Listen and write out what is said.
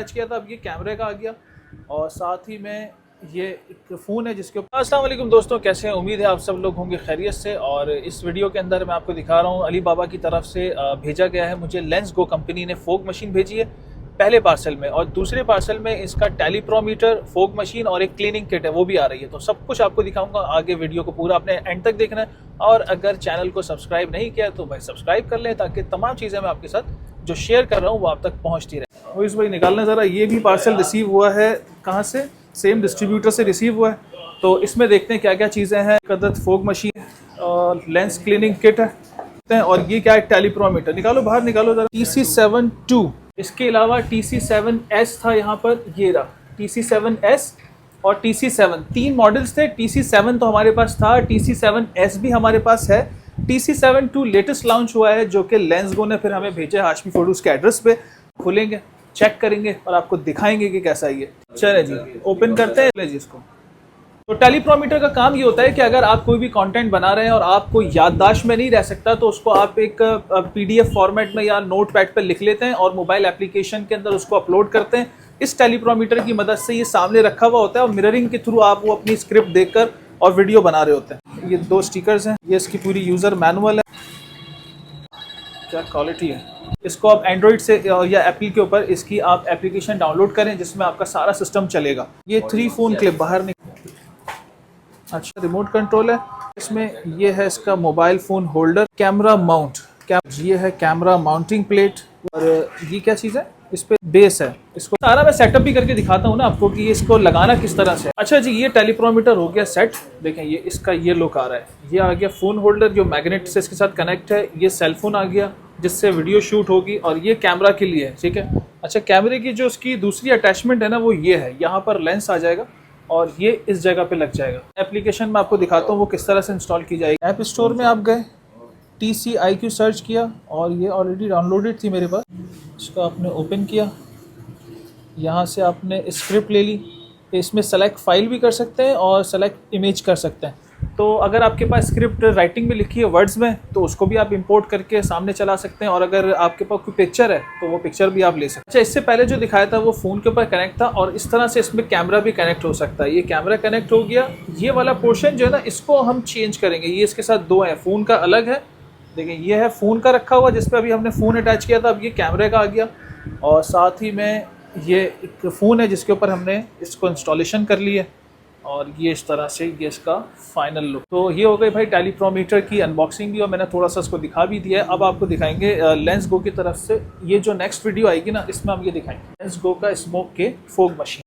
Attach किया था, अब ये कैमरे का आ गया और साथ ही में ये एक फ़ोन है जिसके ऊपर। अस्सलाम वालेकुम दोस्तों, कैसे हैं? उम्मीद है आप सब लोग होंगे खैरियत से। और इस वीडियो के अंदर मैं आपको दिखा रहा हूँ अली बाबा की तरफ से भेजा गया है मुझे लेंसगो कंपनी ने फोग मशीन भेजी है पहले पार्सल में, और दूसरे पार्सल में इसका टेलीप्रोमीटर, फोग मशीन और एक क्लीनिंग किट है वो भी आ रही है। तो सब कुछ आपको दिखाऊंगा, आगे वीडियो को पूरा अपने एंड तक देखना है। और अगर चैनल को सब्सक्राइब नहीं किया तो भाई सब्सक्राइब कर लें ताकि तमाम चीज़ें मैं आपके साथ जो शेयर कर रहा हूँ वो आप तक पहुँचती रहे। और इस भाई निकालना ज़रा, ये भी पार्सल रिसीव हुआ है कहाँ से? सेम डिस्ट्रीब्यूटर से रिसीव हुआ है। तो इसमें देखते हैं क्या क्या चीज़ें हैं। कदर फोग मशीन और लेंस क्लीनिंग किट है, और ये क्या है? टेलीप्रोमीटर। निकालो बाहर, निकालो ज़रा। TC7-2, इसके अलावा TC7S था यहाँ पर, ये रहा TC7S और TC7, 3 मॉडल्स थे। TC7 तो हमारे पास था, TC7S भी हमारे पास है। TC7-2 लेटेस्ट लॉन्च हुआ है जो कि लेंसगो ने फिर हमें भेजा है हाशमी फोटोज़ के एड्रेस पे। खुलेंगे, चेक करेंगे और आपको दिखाएंगे कि कैसा है ये। चले जी, ओपन करते हैं जी इसको। तो टेलीप्रोमीटर का काम ये होता है कि अगर आप कोई भी कंटेंट बना रहे हैं और आपको याददाश्त में नहीं रह सकता तो उसको आप एक PDF फॉर्मेट में या नोटपैड पर लिख लेते हैं और मोबाइल एप्लीकेशन के अंदर उसको अपलोड करते हैं। इस टेलीप्रोमीटर की मदद से ये सामने रखा हुआ होता है और मिररिंग के थ्रू आप वो अपनी स्क्रिप्ट देखकर और वीडियो बना रहे होते हैं। ये 2 स्टिकर्स हैं, ये इसकी पूरी यूज़र मैनुअल है। क्या क्वालिटी है। इसको आप एंड्रॉइड से या एप्पल के ऊपर इसकी आप एप्लीकेशन डाउनलोड करें जिसमें आपका सारा सिस्टम चलेगा। ये 3 फोन क्लिप बाहर निकल। अच्छा, रिमोट कंट्रोल है इसमें। ये है इसका mobile phone holder, camera mount, ये है कैमरा माउंटिंग प्लेट, और ये क्या चीज़ है? इस पे बेस है। इसको सारा मैं सेटअप भी करके दिखाता हूँ ना आपको कि ये इसको लगाना किस तरह से। अच्छा जी, ये टेलीप्रोमीटर हो गया सेट। देखें ये इसका ये लुक आ रहा है। ये आ गया फ़ोन होल्डर जो मैग्नेट से इसके साथ कनेक्ट है। ये सेलफोन आ गया जिससे वीडियो शूट होगी, और ये कैमरा के लिए है, ठीक है। अच्छा, कैमरे की जो उसकी दूसरी अटैचमेंट है ना वो ये है, यहाँ पर लेंस आ जाएगा और ये इस जगह पे लग जाएगा। एप्लीकेशन में आपको दिखाता हूँ वो किस तरह से इंस्टॉल की जाएगी। ऐप स्टोर में आप गए, TCIQ सर्च किया और ये ऑलरेडी डाउनलोडेड थी मेरे पास। इसको आपने ओपन किया, यहाँ से आपने स्क्रिप्ट ले ली। इसमें सेलेक्ट फाइल भी कर सकते हैं और सेलेक्ट इमेज कर सकते हैं। तो अगर आपके पास स्क्रिप्ट राइटिंग में लिखी है वर्ड्स में तो उसको भी आप इंपोर्ट करके सामने चला सकते हैं, और अगर आपके पास कोई पिक्चर है तो वो पिक्चर भी आप ले सकते हैं। अच्छा, इससे पहले जो दिखाया था वो फ़ोन के ऊपर कनेक्ट था, और इस तरह से इसमें कैमरा भी कनेक्ट हो सकता है। ये कैमरा कनेक्ट हो गया। ये वाला पोर्शन जो है ना इसको हम चेंज करेंगे। ये इसके साथ 2 है, फ़ोन का अलग है। देखिए ये है फ़ोन का रखा हुआ जिस पर अभी हमने फ़ोन अटैच किया था, अब ये कैमरे का आ गया, और साथ ही में ये एक फ़ोन है जिसके ऊपर हमने इसको इंस्टॉलेशन कर ली है। और ये इस तरह से ये इसका फाइनल लुक। तो ये हो गई भाई टेलीप्रोमीटर की अनबॉक्सिंग भी, और मैंने थोड़ा सा इसको दिखा भी दिया है। अब आपको दिखाएंगे लेंसगो की तरफ से ये जो नेक्स्ट वीडियो आएगी ना इसमें हम ये दिखाएंगे लेंसगो का स्मोक के फोग मशीन।